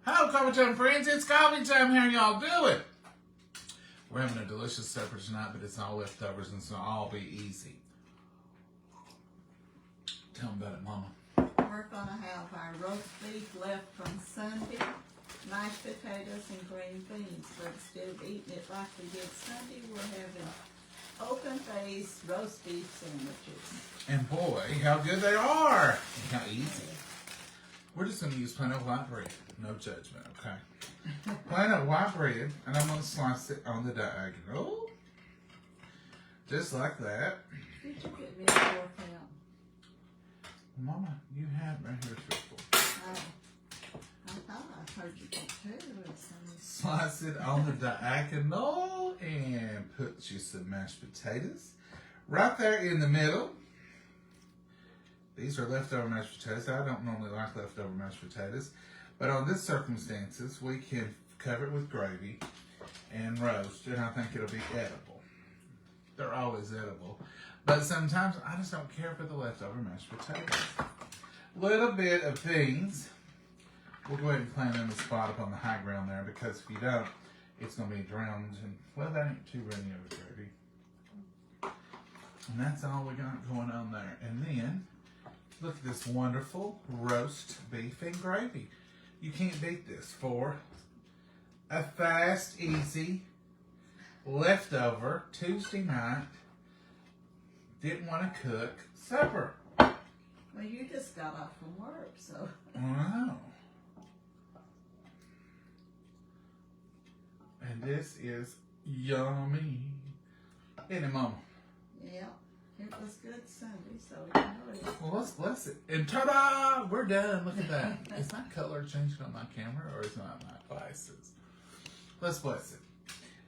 Hello, coffee time friends. It's coffee time. How y'all doing? We're having a delicious supper tonight, but it's all leftovers, and so all be easy. Tell them about it, Mama. We're going to have our roast beef left from Sunday, mashed potatoes, and green beans. But instead of eating it like we did Sunday, we're having open-faced roast beef sandwiches. And boy, how good they are. And how easy. We're just going to use plain old white bread. No judgment, okay? Plain old white bread, and I'm going to slice it on the diagonal. Just like that. Did you get me a fork out? Mama, you have right here a fork. Oh, I thought I heard you get two. Slice it on the diagonal and put you some mashed potatoes right there in the middle. These are leftover mashed potatoes. I don't normally like leftover mashed potatoes, but on this circumstances, we can cover it with gravy and roast, and I think it'll be edible. They're always edible, but sometimes I just don't care for the leftover mashed potatoes. Little bit of beans. We'll go ahead and plant them in the spot up on the high ground there, because if you don't, it's going to be drowned, and well, that ain't too runny of a gravy. And that's all we got going on there. And then, look at this wonderful roast beef and gravy. You can't beat this for a fast, easy, leftover, Tuesday night, didn't want to cook supper. Well, you just got off from work, so. Wow. And this is yummy. Isn't it, Mama? Yeah, it was good Sunday, so you know it. Well, let's bless it. And ta-da! We're done. Look at that. Is my color changing on my camera, or is it on my glasses? Let's bless it.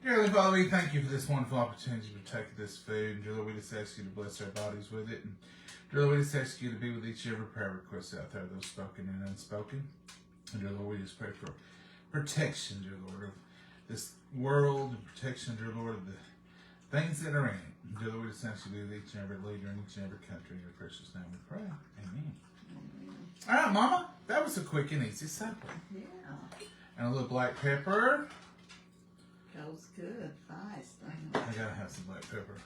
Dear Heavenly Father, we thank you for this wonderful opportunity to take this food. Dear Lord, we just ask you to bless our bodies with it. And dear Lord, we just ask you to be with each and every prayer request out there, those spoken and unspoken. And dear Lord, we just pray for protection, dear Lord, of this world, and protection, dear Lord, of the things that are in it. Dear Lord, we just ask you to be with each and every leader in each and every country. In your precious name we pray. Amen. All right, Mama, that was a quick and easy supper. Yeah. And a little black pepper. Goes good, fast. I gotta have some black pepper.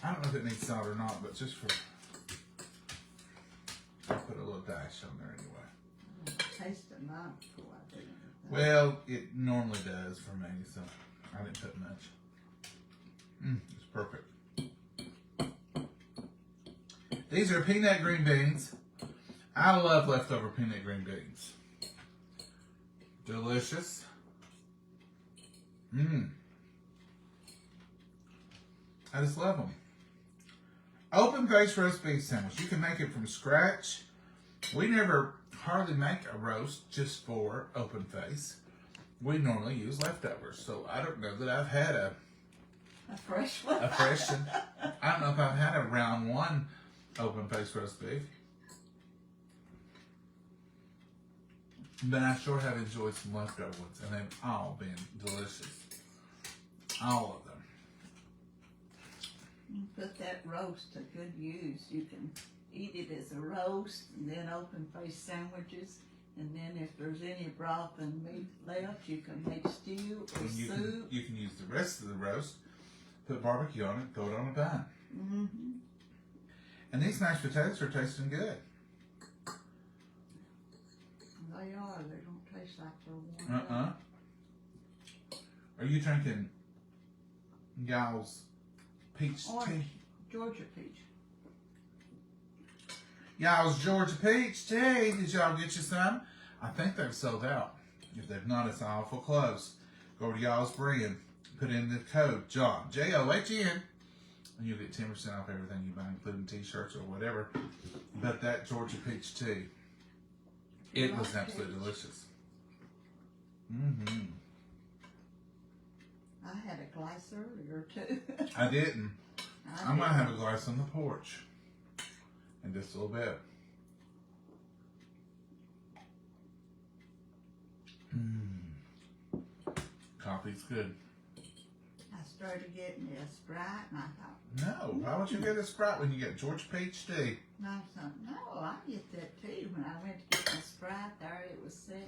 I don't know if it needs salt or not, but just for, I'll put a little dash on there anyway. Taste it mine before I do it. Well, it normally does for me, so I didn't put much. It's perfect. These are peanut green beans. I love leftover peanut green beans. Delicious. I just love them. Open face roast beef sandwich. You can make it from scratch. We never hardly make a roast just for open face. We normally use leftovers. So I don't know that I've had a fresh one. I don't know if I've had a round one open face roast beef. But I sure have enjoyed some leftover ones, and they've all been delicious. All of them. You put that roast to good use. You can eat it as a roast, and then open face sandwiches. And then if there's any broth and meat left, you can make stew or soup. You can use the rest of the roast, put barbecue on it, throw it on a bun. And these mashed potatoes are tasting good. They are. They don't taste like they're warm. Are you drinking y'all's peach tea? Georgia peach. Y'all's Georgia peach tea. Did y'all get you some? I think they've sold out. If they've not, it's awful close. Go to y'all's brand. Put in the code John, John, and you'll get 10% off everything you buy, including t-shirts or whatever. But that Georgia peach tea, it was absolutely delicious. I had a glass earlier too. I didn't. I might have a glass on the porch in just a little bit. Coffee's good. I started getting a Sprite, and I thought, no, why would you get a Sprite when you get Georgia peach tea? and I thought, no, I get that too. When I went to get my Sprite there, it was set.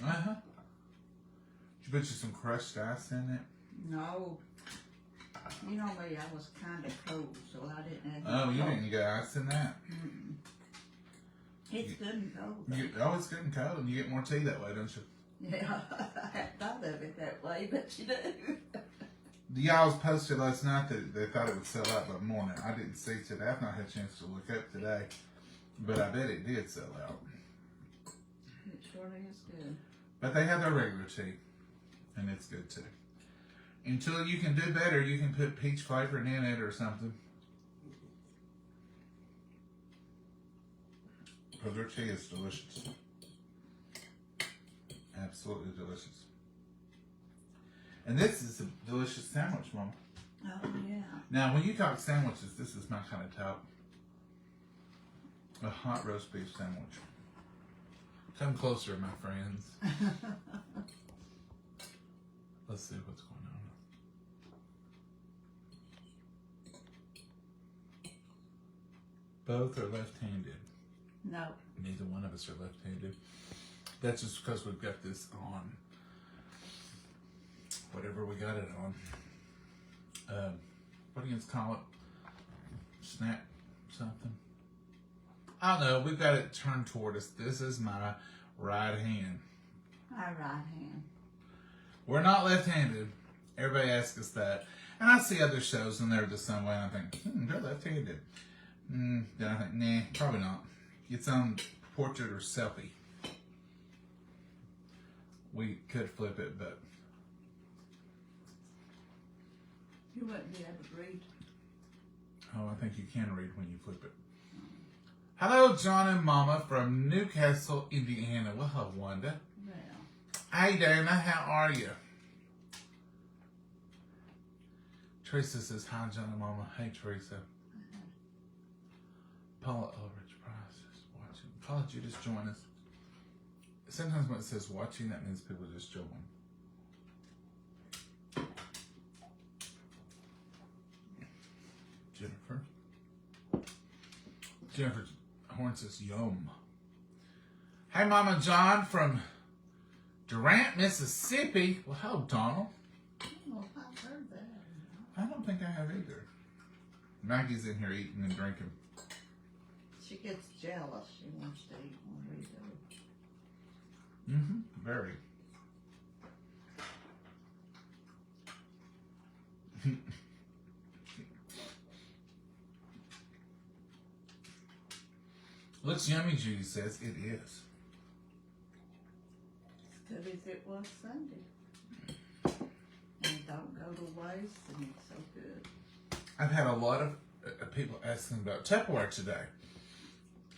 you put some crushed ice in it? No. You know me, I was kind of cold, so I didn't have Oh, you didn't get ice in that? Mm-mm. It's good and cold. Oh, it's good and cold, and you get more tea that way, don't you? Yeah, I hadn't thought of it that way, but you do. Y'all posted last night that they thought it would sell out by morning. I didn't see today. I've not had a chance to look up today, but I bet it did sell out. It surely is good. But they have their regular tea, and it's good too. Until you can do better, you can put peach flavoring in it or something. Because their tea is delicious. Absolutely delicious. And this is a delicious sandwich, Mama. Oh, yeah. Now, when you talk sandwiches, this is my kind of top. A hot roast beef sandwich. Come closer, my friends. Let's see what's going on. Both are left-handed. No. Neither one of us are left-handed. That's just because we've got this on. Whatever we got it on. What do you call it? Snap something? I don't know. We've got it turned toward us. This is my right hand. My right hand. We're not left-handed. Everybody asks us that. And I see other shows and they're the same way and I think, they're left-handed. Then I think, nah, probably not. It's on portrait or selfie. We could flip it, but You wouldn't be able to read. oh, I think you can read when you flip it. Hello, John and Momma from Newcastle, Indiana. Well, hello, Wanda. Well. Hey, Dana, how are you? Teresa says, hi, John and Momma. Hey, Teresa. Paula Ulrich Price is watching. Paula, did you just join us? Sometimes when it says watching, that means people just join. Jennifer Horn says, yum. Hey, Mama John from Durant, Mississippi. Well, hello, Donald. I don't know if I've heard that. I don't think I have either. Maggie's in here eating and drinking. She gets jealous. She wants to eat when we do. Very. Looks yummy, Judy says. It is. As good as it was Sunday. And it don't go to waste, and it's so good. I've had a lot of people asking about Tupperware today.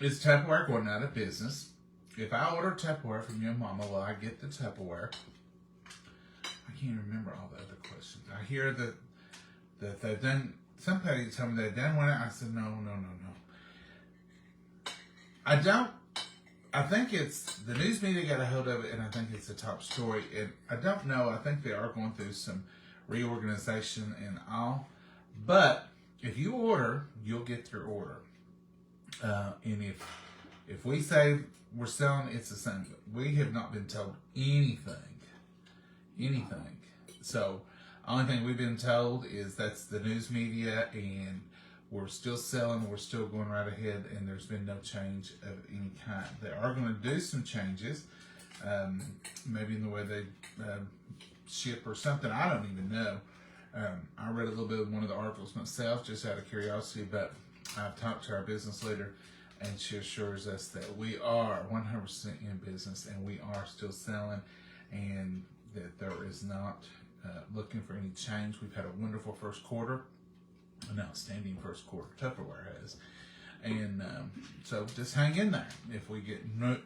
Is Tupperware going out of business? If I order Tupperware from your mama, will I get the Tupperware? I can't remember all the other questions. I hear that they've done, somebody told me they've done one. I said, no. I think it's, the news media got a hold of it, and I think it's a top story. And I don't know, I think they are going through some reorganization and all. But if you order, you'll get your order. And if we say we're selling, it's the same. We have not been told anything. So, only thing we've been told is that's the news media, and we're still selling, we're still going right ahead, and there's been no change of any kind. They are going to do some changes, maybe in the way they ship or something. I don't even know. I read a little bit of one of the articles myself, just out of curiosity, but I've talked to our business leader, and she assures us that we are 100% in business, and we are still selling, and that there is not looking for any change. We've had a wonderful first quarter, an outstanding first quarter. Tupperware has, and so just hang in there. If we get new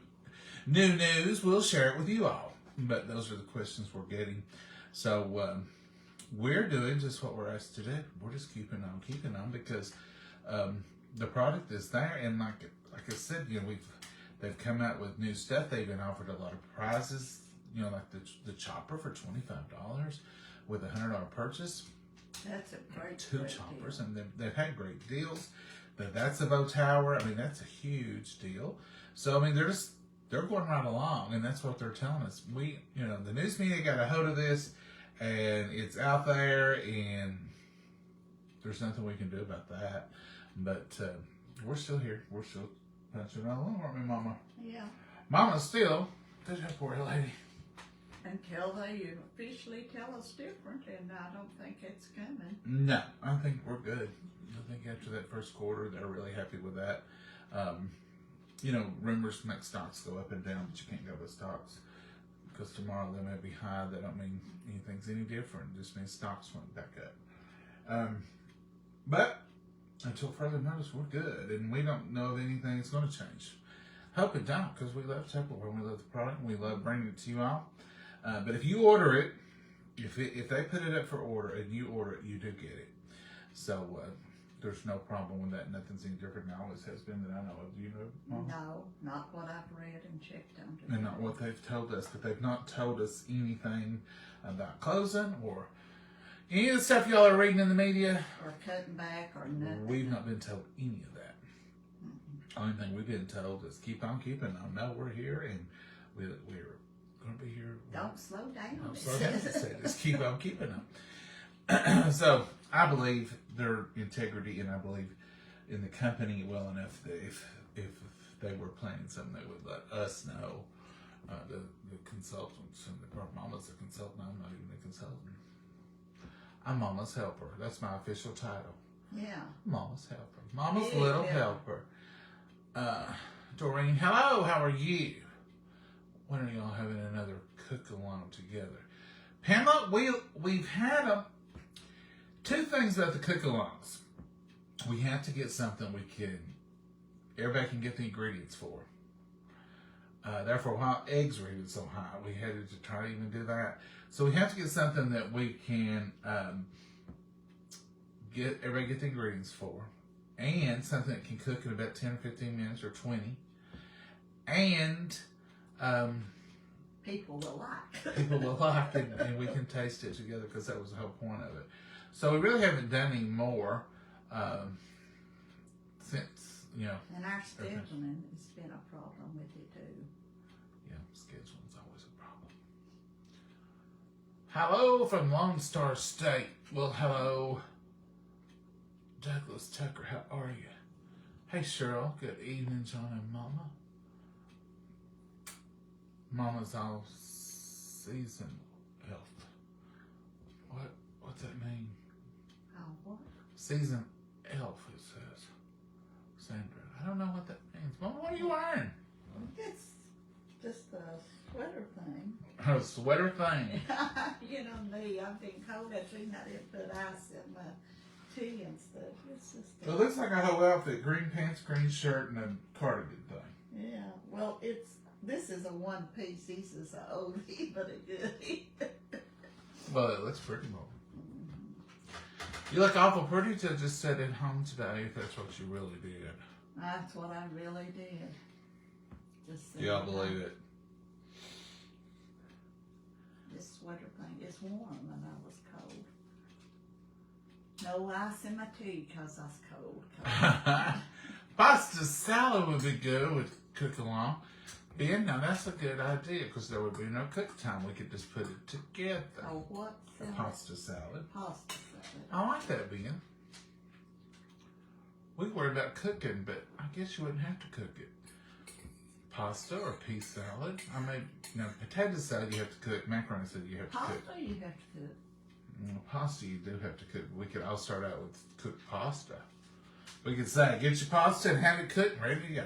news, we'll share it with you all. But those are the questions we're getting. So we're doing just what we're asked to do. We're just keeping on because the product is there, and like I said, they've come out with new stuff. They've been offered a lot of prizes. Like the chopper for $25 with a $100 purchase. That's a great choppers, deal. and they've had great deals. That's a bow tower. That's a huge deal. So they're just they're going right along, and that's what they're telling us. The news media got a hold of this, and it's out there, and there's nothing we can do about that. But we're still here. We're still punching along, aren't we, Mama? Yeah. Mama still, good job, poor lady. Until they officially tell us different, and I don't think it's coming. No, I think we're good. I think after that first quarter, they're really happy with that. Rumors make stocks go up and down, but you can't go with stocks because tomorrow they may be high. That don't mean anything's any different. It just means stocks went back up. But until further notice, we're good, and we don't know if anything is going to change. Hope it don't, because we love Tupperware, we love the product, and we love bringing it to you all. But if you order it, if they put it up for order and you order it, you do get it. So there's no problem with that. Nothing's any different now. Always has been that I know of. Do you know, Mom? No, not what I've read and checked on. And not what they've told us. But they've not told us anything about closing or any of the stuff y'all are reading in the media. Or cutting back or nothing. We've not been told any of that. Only thing we've been told is keep on keeping on. No, we're here, and we're going to be here. Don't slow down. Don't slow down. Just keep on keeping on. So I believe their integrity, and I believe in the company well enough that if they were planning something, they would let us know. The consultants, and Mama's a consultant. I'm not even a consultant. I'm Mama's helper. That's my official title. Yeah. Mama's helper. Mama's Yeah, little yeah. helper. Doreen, hello, how are you? When are y'all having another cook-along together? Pamela, we've had two things about the cook-alongs. We have to get something everybody can get the ingredients for. Therefore, while eggs were even so high, we had to try to even do that. So we have to get something that we can everybody get the ingredients for. And something that can cook in about 10 or 15 minutes or 20. And people will like. People will like it, and we can taste it together because that was the whole point of it. So we really haven't done any more since, And our scheduling has been a problem with it too. Yeah, scheduling's always a problem. Hello from Lone Star State. Well, hello. Douglas Tucker, how are you? Hey, Cheryl. Good evening, John and Momma. Mama's all season health. What's that mean? What? Season elf, it says. Sandra. I don't know what that means. Mama, what are you wearing? It's just a sweater thing. A sweater thing. You know me, I've been cold. I think I didn't put ice in my tea and stuff. It's just It looks like a whole outfit. Green pants, green shirt, and a cardigan thing. Yeah, well, this is a one piece. This is a oldie, but a goodie. Well, it looks pretty, Mama. You look awful pretty to just sit at home today, if that's what you really did. That's what I really did. Just Yeah, I believe it. This sweater thing is warm and I was cold. No ice in my tea because I was cold. Pasta salad would be good with cook along. Ben, now that's a good idea because there would be no cook time. We could just put it together. Oh, what A salad? pasta salad. Pasta salad. I like that, Ben. We worry about cooking, but I guess you wouldn't have to cook it. Pasta or pea salad. Potato salad you have to cook. Macaroni salad you have to cook. Pasta you have to cook. Pasta you do have to cook. We could all start out with cooked pasta. We could say, get your pasta and have it cooked and ready to go.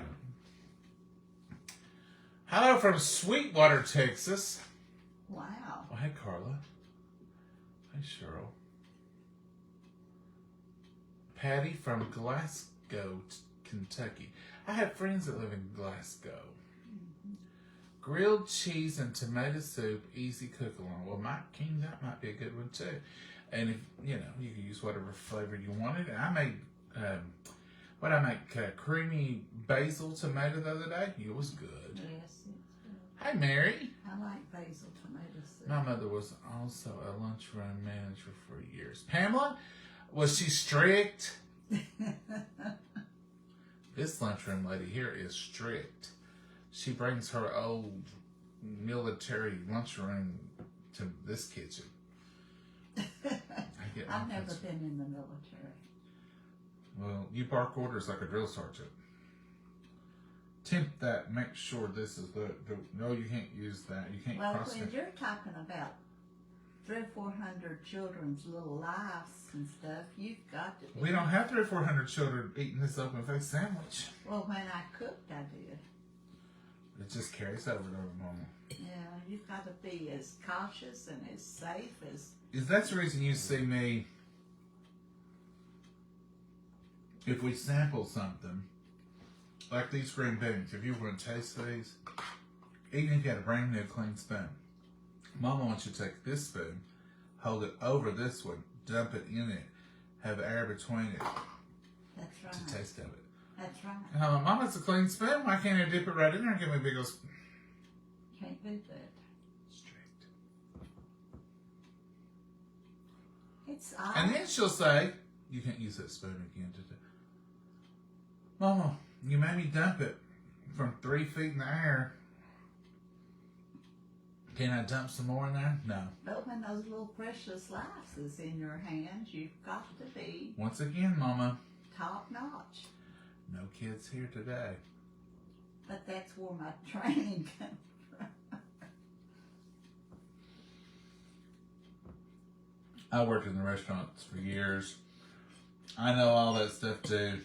Hello from Sweetwater, Texas. Wow. Oh, hey, Carla. Hey, Cheryl. Patty from Glasgow, Kentucky. I have friends that live in Glasgow. Mm-hmm. Grilled cheese and tomato soup, easy cook along. Well, Mike King, that might be a good one too. And if, you can use whatever flavor you wanted. I made, creamy basil tomato the other day. It was good. Yes, it's good. Hi, Mary. I like basil tomato soup. My mother was also a lunchroom manager for years. Pamela, was she strict? This lunchroom lady here is strict. she brings her old military lunchroom to this kitchen. I've never been in the military. Well, you bark orders like a drill sergeant. Tempt that. Make sure this is the no, you can't use that. You can't Well, cross when it. you're talking about 300 or 400 children's little lives and stuff, you've got to be. We don't have 300 or 400 children eating this open face sandwich. Well, when I cooked, I did. It just carries over to Mama. Yeah, you've got to be as cautious and as safe as. That's the reason you see me. If we sample something, like these green beans, if you want to taste these, even if you had a brand new clean spoon, Mama wants you to take this spoon, hold it over this one, dump it in it, have air between it. That's right. To taste of it. That's right. And I'm like, Mama, it's a clean spoon. Why can't I dip it right in there and give me a big old spoon? Can't do that. Strict. It's odd. And then she'll say, you can't use that spoon again today. Mama, you made me dump it from 3 feet in the air. Can I dump some more in there? No. But when those little precious lives is in your hands, you've got to be Once again, Mama, top notch. no kids here today. But that's where my training comes from. I worked in the restaurants for years. I know all that stuff too.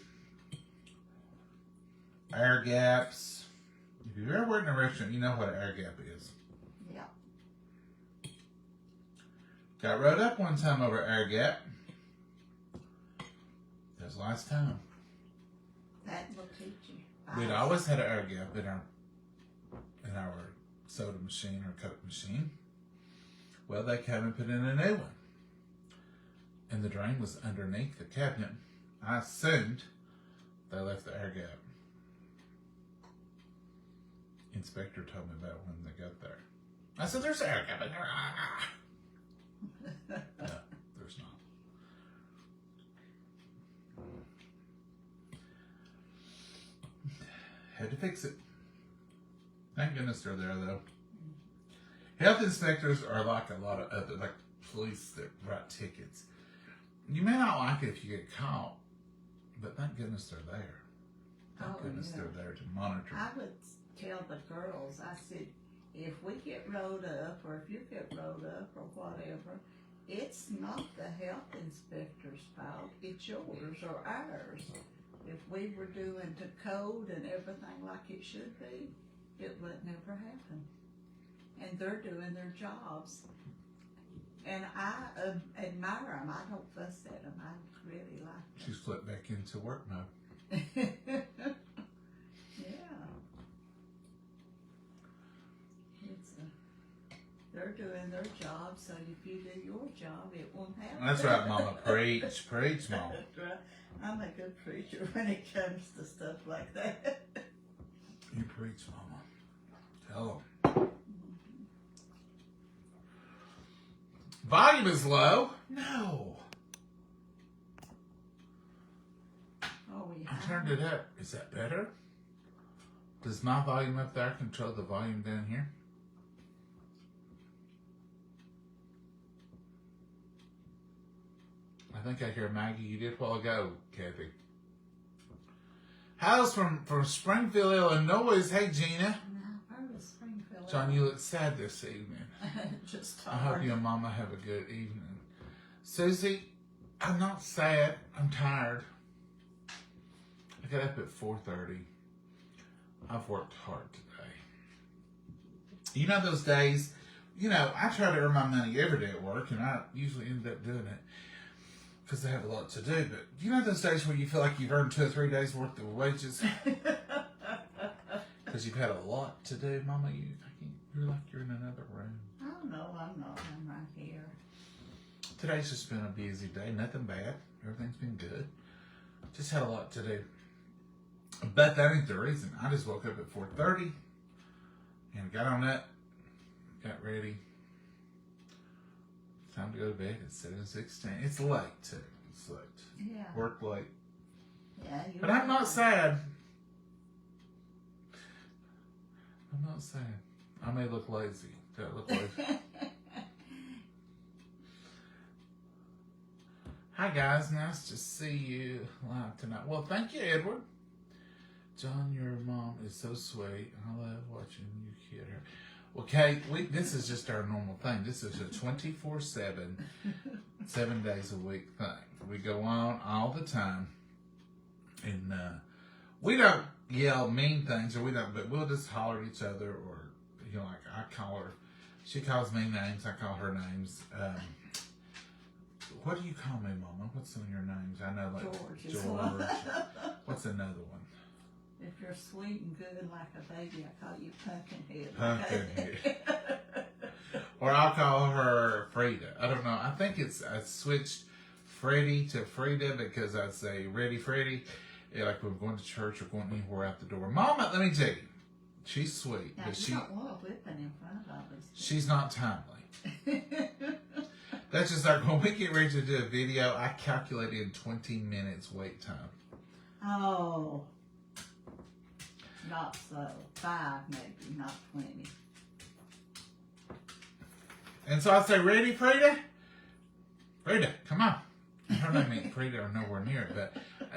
Air gaps. If you've ever worked in a restaurant, you know what an air gap is. Yeah. Got rode up one time over air gap. That was the last time. That will teach you. We'd always had an air gap in our soda machine or Coke machine. Well, they came and put in a new one. And the drain was underneath the cabinet. I assumed they left the air gap. Inspector told me about when they got there. I said, there's an air gap in there. No, there's not. Had to fix it. Thank goodness they're there, though. Health inspectors are like a lot of other, like police that write tickets. You may not like it if you get caught, but thank goodness they're there. Thank goodness they're there to monitor. I would tell the girls, I said, if we get rolled up or if you get rolled up or whatever, it's not the health inspector's fault. It's yours or ours. If we were doing to code and everything like it should be, it would never happen. And they're doing their jobs. And I admire them. I don't fuss at them. I really like them. She's flipped back into work mode. Yeah. They're doing their job, so if you do your job, it won't happen. That's right, Mama. Preach, preach, Mama. That's right. I'm a good preacher when it comes to stuff like that. You preach, Mama. Tell them. Volume is low. No. Oh, yeah. I turned it up. Is that better? Does my volume up there control the volume down here? I think I hear Maggie. You did a while ago, Kathy. How's from Springfield, Illinois? Hey, Gina. No, I was Springfield. John, you look sad this evening. Just I hope you and Mama have a good evening. Susie, I'm not sad. I'm tired. I got up at 4:30. I've worked hard today. You know those days, I try to earn my money every day at work, and I usually end up doing it because I have a lot to do. But you know those days where you feel like you've earned 2 or 3 days worth of wages because you've had a lot to do, Mama. You're like you're in another room. Oh, no, I'm not. I'm right here. Today's just been a busy day. Nothing bad. Everything's been good. Just had a lot to do. But that ain't the reason. I just woke up at 4:30 and got on up, got ready. Time to go to bed. It's 7:16. It's late too. It's late. Yeah. Work late. Yeah. But I'm not sad. I'm not saying. I may look lazy. Do I look lazy? Hi guys, nice to see you live tonight. Well, thank you, Edward. John, your mom is so sweet. I love watching you kid her. Well, Kate, this is just our normal thing. This is a 24/7, 7 days a week thing. We go on all the time, and we don't yell mean things, or we don't, but we'll just holler at each other, or like I call her, she calls me names, I call her names. What do you call me, Mama? What's some of your names? I know, like George. What's another one? If you're sweet and good like a baby, I call you Pumpkinhead. Pumpkinhead. Or I'll call her Frida. I don't know. I think I switched Freddie to Frida because I'd say ready, Freddie. Yeah, like when we're going to church or going anywhere out the door. Mama, let me tell you, she's sweet, now, but you don't want a whipping in front of all these she's not timely. That's just like when we get ready to do a video, I calculate in 20 minutes wait time. Oh. Not so. 5 maybe, not 20. And so I say, ready, Frida? Frida, come on. Her name ain't Frida or nowhere near it, but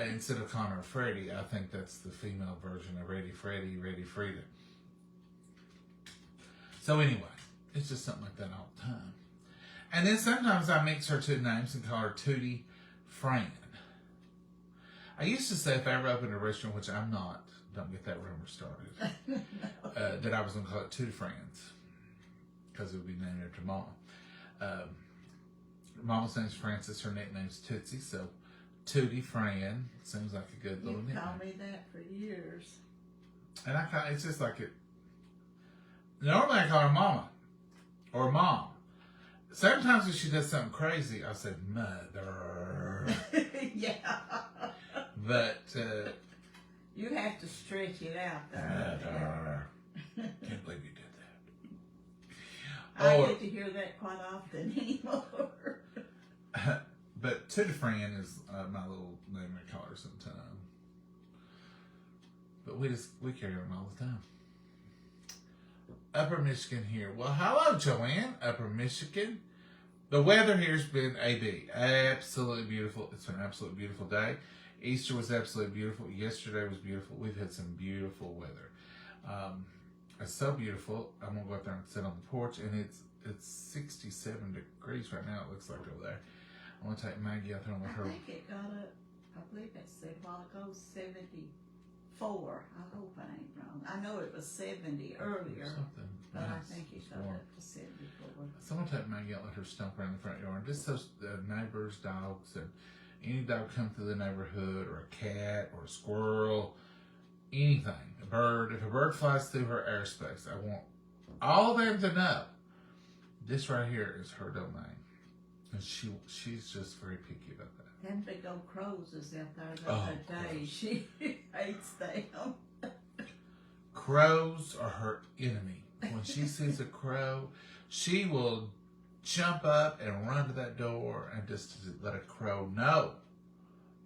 instead of calling her Freddie, I think that's the female version of Ready Freddie, Ready Frida. So anyway, it's just something like that all the time. And then sometimes I mix her two names and call her Tootie Fran. I used to say if I ever opened a restaurant, which I'm not, don't get that rumor started, No. that I was going to call it Tootie Fran's, because it would be named after Mama. Mama's name's Frances, her nickname's Tootsie, so Tootie Fran seems like a good little You've nickname. called me that for years. And it's just like it. Normally I call her Mama or Mom. Sometimes if she does something crazy, I say Mother. Yeah. But you have to stretch it out there. Mother. Can't believe you did that. I Or, get to hear that quite often anymore. but Tootie Fran is my little name I call her sometimes. But we carry on all the time. Upper Michigan here. Well, hello, Joanne. Upper Michigan. The weather here's been AB. Absolutely beautiful. It's been an absolutely beautiful day. Easter was absolutely beautiful. Yesterday was beautiful. We've had some beautiful weather. It's so beautiful. I'm going to go out there and sit on the porch, and it's 67 degrees right now, it looks like over there. I'm going to take Maggie out there and let her. I think it got up, I believe it said a while ago, 74. I hope I ain't wrong. I know it was 70 earlier, Something but nice. I think it got Warm. up to 74. So I'm going to take Maggie out and let her stomp around the front yard. Just so the neighbors' dogs and any dog come through the neighborhood, or a cat, or a squirrel, anything, a bird. If a bird flies through her airspace, I want all of them to know this right here is her domain. And she's just very picky about that. Them big old crows is out there the Oh, other day. crows. She hates them. Crows are her enemy. When she sees a crow, she will jump up and run to that door and just let a crow know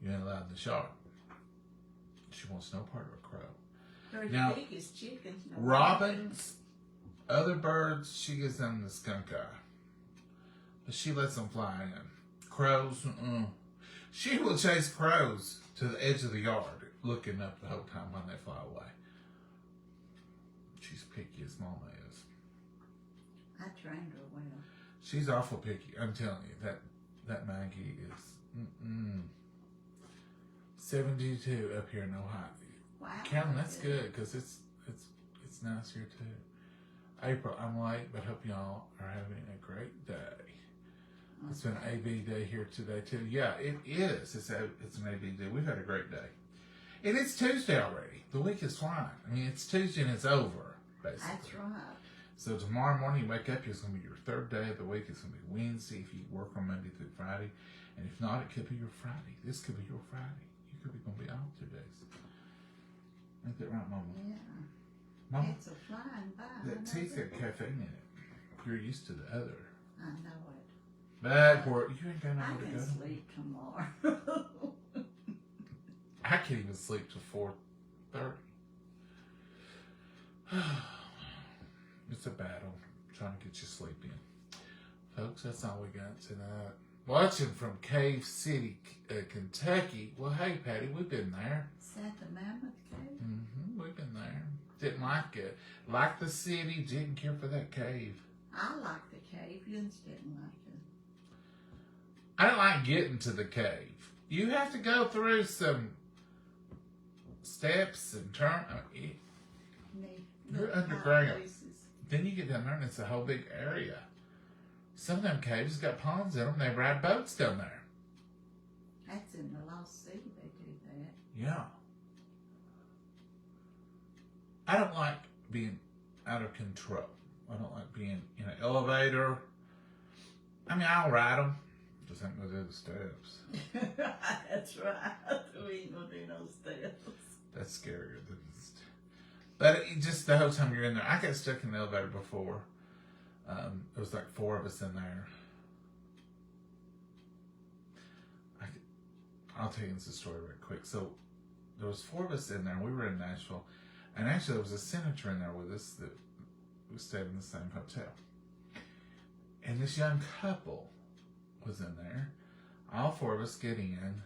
you ain't allowed in the yard. She wants no part of a crow. They're as Now, big as chickens. No Robins, other birds, she gives them the skunk eye. But she lets them fly in. Crows, she will chase crows to the edge of the yard, looking up the whole time when they fly away. She's picky as Mama is. I trained her well. She's awful picky. I'm telling you, that Maggie is 72 up here in Ohio. Wow. Calvin, that's good because it's nice here too. April, I'm late, but hope y'all are having a great day. It's been an AB day here today too. Yeah, it is. It's an AB day. We've had a great day, and it's Tuesday already. The week is flying. I mean, it's Tuesday and it's over basically. That's right. So tomorrow morning you wake up, it's going to be your third day of the week. It's going to be Wednesday if you work on Monday through Friday, and if not, it could be your Friday. This could be your Friday. You could be going to be off 2 days. Ain't that right, Mama? Yeah. Mama, It's a flying by. that tea's got caffeine in it. You're used to the other. I know it. Bad work. You ain't got I nowhere to can go. sleep tomorrow. I can't even sleep till 4:30. It's a battle trying to get you sleeping. Folks, that's all we got tonight. Watching from Cave City, Kentucky. Well, hey, Patty, we've been there. Is that the Mammoth Cave? We've been there. Didn't like it. Liked the city, didn't care for that cave. I like the cave. You just didn't like it. I don't like getting to the cave. You have to go through some steps and turn. You're underground. Then you get down there and it's a whole big area. Some of them caves got ponds in them. They ride boats down there. That's in the Lost Sea. They do that. Yeah. I don't like being out of control. I don't like being in an elevator. I mean, I'll ride them. Just ain't gonna do the steps. That's right. We ain't gonna do no steps. That's scarier than the steps. But just the whole time you're in there, I got stuck in the elevator before. It was like 4 of us in there. I'll tell you this story real quick. So there was 4 of us in there. We were in Nashville, and actually there was a senator in there with us that we stayed in the same hotel. And this young couple was in there. All 4 of us get in.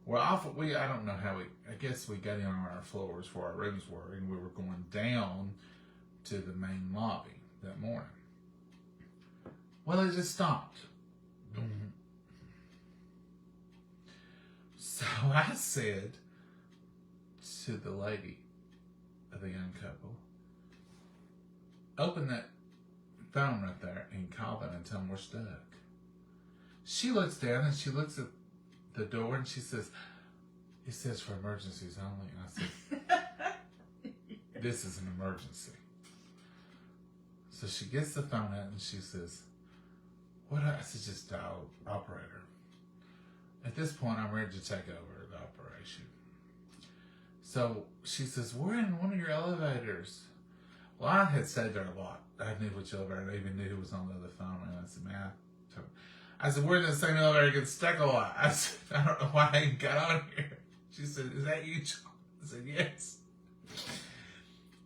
Well, I don't know how I guess we got in on our floors where our rooms were, and we were going down to the main lobby that morning. Well, it just stopped. So I said to the lady, the young couple, open that phone right there and call them and tell them we're stuck. She looks down and she looks at the door and she says, it says for emergencies only. And I said, this is an emergency. So she gets the phone out and she says, what? I said, just dial operator. At this point, I'm ready to take over the operation. So she says, we're in one of your elevators. Well, I had stayed there a lot. I knew which elevator. I even knew who was on the other phone. And I said, man, I said, we're in the same elevator, get stuck a lot. I said, I don't know why I even got on here. She said, is that you, John? I said, yes.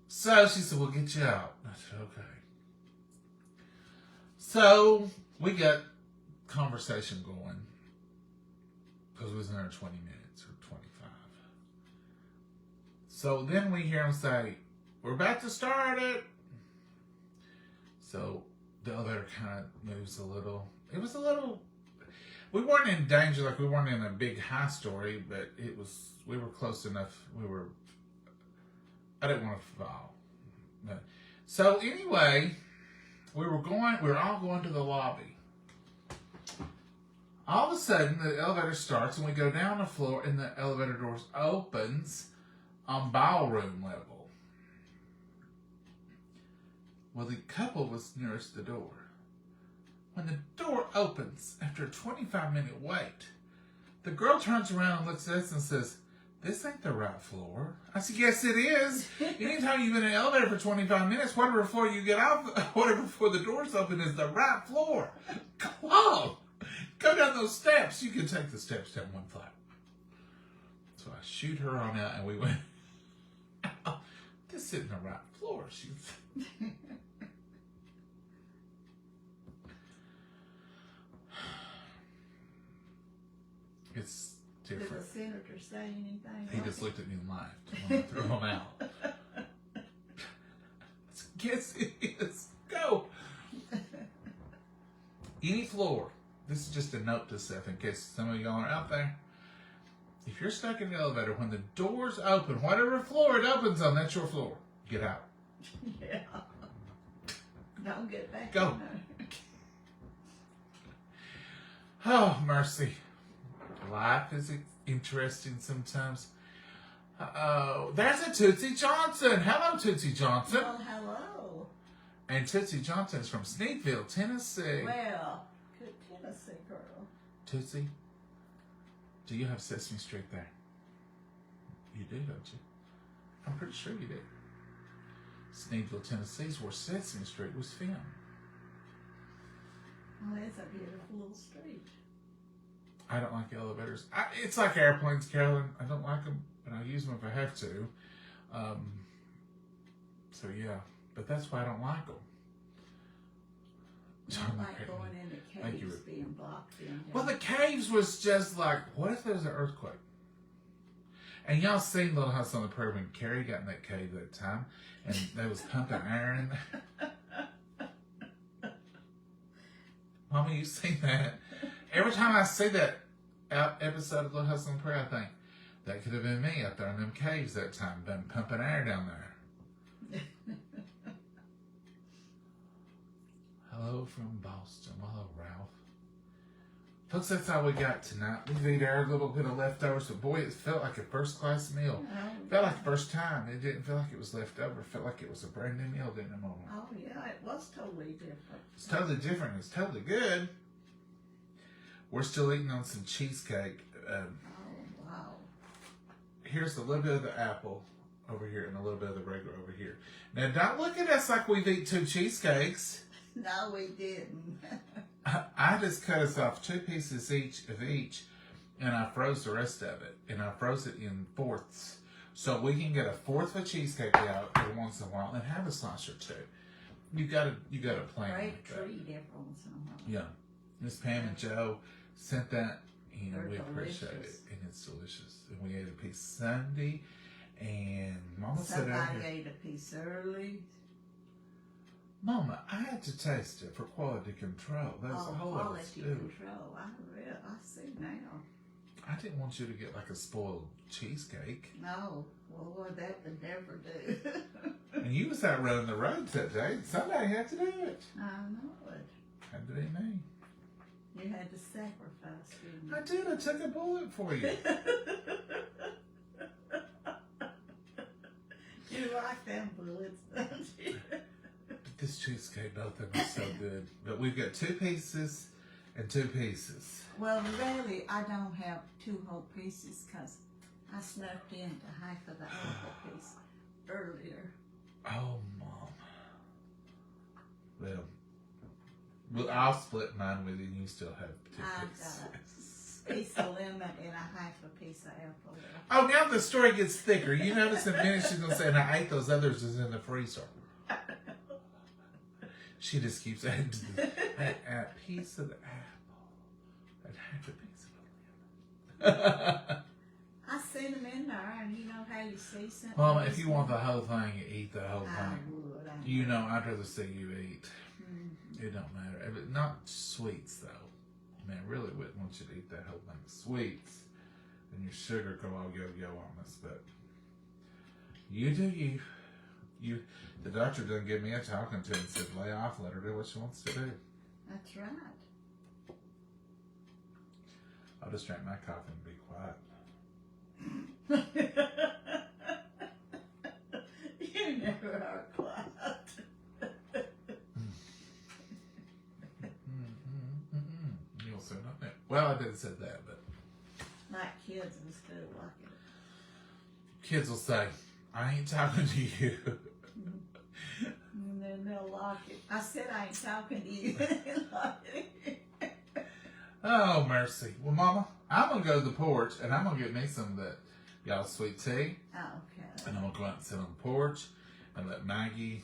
So she said, we'll get you out. I said, okay. So we got conversation going because it was in there 20 minutes or 25. So then we hear him say, we're about to start it. So the elevator kind of moves a little. It was a little, we weren't in danger, like we weren't in a big high story, but we were close enough. I didn't want to fall. But, so anyway, we were all going to the lobby. All of a sudden, the elevator starts and we go down the floor and the elevator doors opens on ballroom level. Well, the couple was nearest the door. When the door opens, after a 25-minute wait, the girl turns around and looks at us and says, this ain't the right floor. I said, yes, it is. Anytime you've been in an elevator for 25 minutes, whatever floor you get off, whatever floor the doors open is the right floor. Come on. Go down those steps. You can take the steps down one flight. So I shoot her on out and we went, oh, this isn't the right floor. She's... It's different. Did the senator say anything? He just looked at me and laughed when I threw him out. I said, yes, it is. Go. Any floor. This is just a note to self in case some of y'all are out there. If you're stuck in the elevator, when the doors open, whatever floor it opens on, that's your floor. Get out. Yeah. Don't get back Go. in there. Oh, mercy. Life is interesting sometimes. Oh, there's a Tootsie Johnson. Hello, Tootsie Johnson. Well, hello. And Tootsie Johnson's from Sneedville, Tennessee. Well, good Tennessee girl. Tootsie, do you have Sesame Street there? You do, don't you? I'm pretty sure you do. Sneedville, Tennessee is where Sesame Street was filmed. Well, it's a beautiful little street. I don't like elevators. It's like airplanes, Carolyn. I don't like them, but I use them if I have to. So yeah, but that's why I don't like them. I like going in the caves being blocked in. Well, the caves was just like, what if there's an earthquake? And y'all seen Little House on the Prairie when Carrie got in that cave that time, and they was pumping iron in there? Mama, you seen that? Every time I see that episode of Little House on the Prairie, I think, that could have been me out there in them caves that time, been pumping air down there. Hello from Boston. Hello, Ralph. Folks, that's all we got tonight. We've eaten our little bit of leftovers, but boy, it felt like a first-class meal. It felt like the first time. It didn't feel like it was left over. It felt like it was a brand new meal, didn't it, Mama? Oh, yeah, it was totally different. It's totally different. It's totally good. We're still eating on some cheesecake. Oh, wow. Here's a little bit of the apple over here and a little bit of the regular over here. Now, don't look at us like we've eaten 2 cheesecakes. No, we didn't. I just cut us off 2 pieces each of each, and I froze the rest of it, and I froze it in fourths, so we can get a fourth of a cheesecake out every once in a while and have a slice or 2. You gotta plan Great like that. treat every once in a while. Yeah, Miss Pam and Joe sent that. You know, They're we appreciate it, delicious. and it's delicious. And we ate a piece Sunday, and Mama said Somebody earlier, ate a piece early. Mama, I had to taste it for quality control. That's Oh, all I was quality doing. control. I see now. I didn't want you to get like a spoiled cheesecake. No, well, that would never do. And you was out running the roads that day. Somebody had to do it. I know it. Had to be me. You had to sacrifice, didn't you? I did. I took a bullet for you. You like them bullets, don't you? But this cheesecake, both of them are so good. But we've got 2 pieces and 2 pieces. Well, really, I don't have 2 whole pieces because I snuck into half of the apple piece earlier. Oh, Mom. Well, I'll split mine with you and you still have 2 I've pieces. got a piece of lemon and a half a piece of apple. Oh, now the story gets thicker. You notice in a minute she's going to say, and I ate those others is in the freezer. She just keeps adding to the a piece of the apple and half a piece of the lemon. I seen them in there, and you know how you see something. Mama, if you want the whole thing, you eat the whole I thing. would. You know, I'd rather see you eat. Mm-hmm. It don't matter. But not sweets, though. I mean, I really wouldn't want you to eat that whole thing. Sweets, and your sugar go all yo-yo on us. But you do you. The doctor done give me a talking to and said, lay off, let her do what she wants to do. That's right. I'll just drink my coffee and be quiet. You never are quiet. You'll say nothing. Well, I didn't say that, but Like kids in school, like it. kids will say, I ain't talking to you. And then they'll lock it. I said I ain't talking to you. Lock it. Oh, mercy. Well, Mama, I'm going to go to the porch, and I'm going to get me some of that y'all sweet tea. Okay. And I'm going to go out and sit on the porch and let Maggie,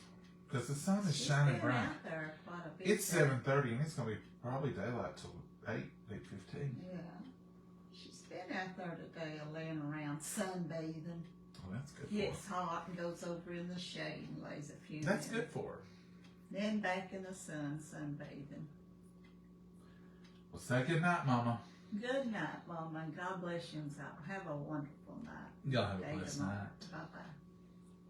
because the sun is She's shining been bright. out there quite a bit. It's 7:30, and it's going to be probably daylight till 8:15. Yeah. She's been out there today laying around sunbathing. Oh, that's good for Gets her. hot and goes over in the shade and lays a few That's minutes. good for her. Then back in the sun, sunbathing. Well, say good night, Mama. Good night, Mama, and God bless you all. Have a wonderful night. Y'all have a Day blessed tomorrow. night. Bye-bye.